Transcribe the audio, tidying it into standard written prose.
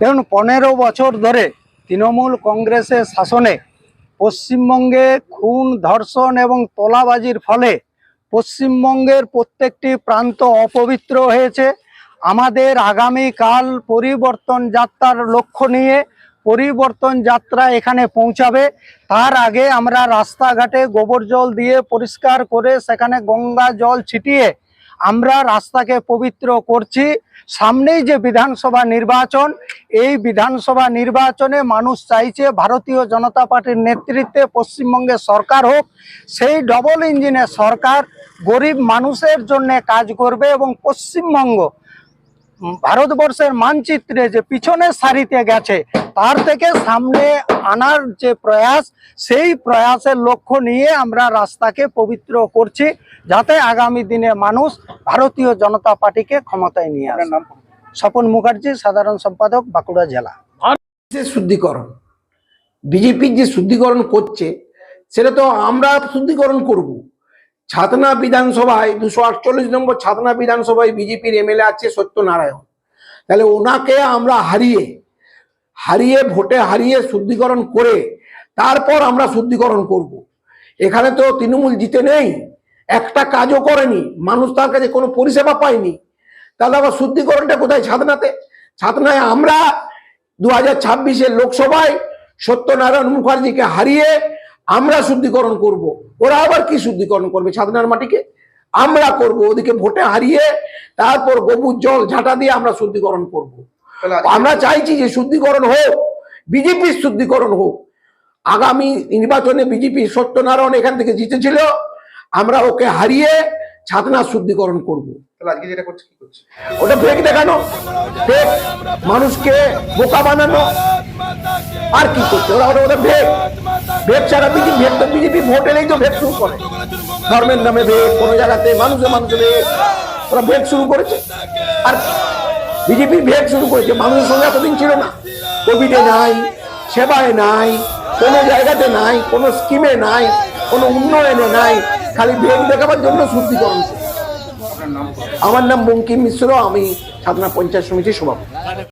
দেখুন 15 বছর ধরে তৃণমূল কংগ্রেসের শাসনে পশ্চিমবঙ্গে খুন, ধর্ষণ এবং তোলাবাজির ফলে পশ্চিমবঙ্গের প্রত্যেকটি প্রান্ত অপবিত্র হয়েছে। আমাদের আগামীকাল পরিবর্তন যাত্রার লক্ষ্য নিয়ে পরিবর্তন যাত্রা এখানে পৌঁছাবে। তার আগে আমরা রাস্তাঘাটে গোবর জল দিয়ে পরিষ্কার করে সেখানে গঙ্গা জল ছিটিয়ে আমরা রাস্তাকে পবিত্র করছি। সামনেই যে বিধানসভা নির্বাচন, এই বিধানসভা নির্বাচনে মানুষ চাইছে ভারতীয় জনতা পার্টির নেতৃত্বে পশ্চিমবঙ্গে সরকার হোক। সেই ডবল ইঞ্জিনের সরকার গরিব মানুষের জন্য কাজ করবে এবং পশ্চিমবঙ্গ ভারতবর্ষের মানচিত্রে যে পিছনের সারিতে গেছে তার থেকে সামনে আনার যে প্রয়াস, সেই প্রয়াসের লক্ষ্য নিয়ে আমরা রাস্তাকে পবিত্র করছি, যাতে আগামী দিনে মানুষ ভারতীয় জনতা পার্টিকে ক্ষমতায় নিয়ে আসে। স্বপন মুখার্জি, সাধারণ সম্পাদক, বাঁকুড়া জেলা। শুদ্ধিকরণ, বিজেপির যে শুদ্ধিকরণ করছে সেটা তো আমরা শুদ্ধিকরণ করব। ছাতনা বিধানসভায় 248 নম্বর ছাতনা বিধানসভায় বিজেপির এমএলএ আছে সত্যনারায়ণ। তাহলে ওনাকে আমরা হারিয়ে ভোটে হারিয়ে শুদ্ধিকরণ করে তারপর আমরা শুদ্ধিকরণ করব। এখানে তো তৃণমূল জিতে নেই, একটা কাজও করেনি, মানুষ তার কাছে কোনো পরিষেবা পায়নি। তাহলে আবার শুদ্ধিকরণটা কোথায়? ছাতনায় আমরা 2026-এর লোকসভায় সত্যনারায়ণ মুখার্জিকে হারিয়ে আমরা শুদ্ধিকরণ করব। ওরা আবার কি শুদ্ধিকরণ করবে? ছাতনার মাটিকে আমরা করব, ওদিকে ভোটে হারিয়ে তারপর গোবর জল ঝাঁটা দিয়ে আমরা শুদ্ধিকরণ করব। আমরা চাইছি যে শুদ্ধিকরণ হোক, বিজেপির শুদ্ধিকরণ হোক। আগামী নির্বাচনে বিজেপি সত্যনারায়ণ এখান থেকে জিতেছিল, আমরা ওকে হারিয়ে ছাতনার শুদ্ধিকরণ করব। ওটা ফেক দেখানো, ফেক মানুষকে বোকা বানানো, আর কি করছে ওরা? ওটা ভেক ছাড়া বিজেপি ভোট এলেই তো ভেক শুরু করে। ধর্মের নামে ভেক, কোনো জায়গাতে মানুষে ভেক, ওরা ভেক শুরু করেছে। আর বিজেপি ভেক শুরু করেছে, মানুষের সঙ্গে এতদিন ছিল না। কোভিডে নাই, সেবায় নাই, কোনো জায়গাতে নাই, কোনো স্কিমে নাই, কোনো উন্নয়নে নাই, খালি ভেক দেখাবার জন্য শুদ্ধিকরণ। আমার নাম বঙ্কিম মিশ্র, আমি ছাতনা পঞ্চায়েত সমিতির সভাপতি।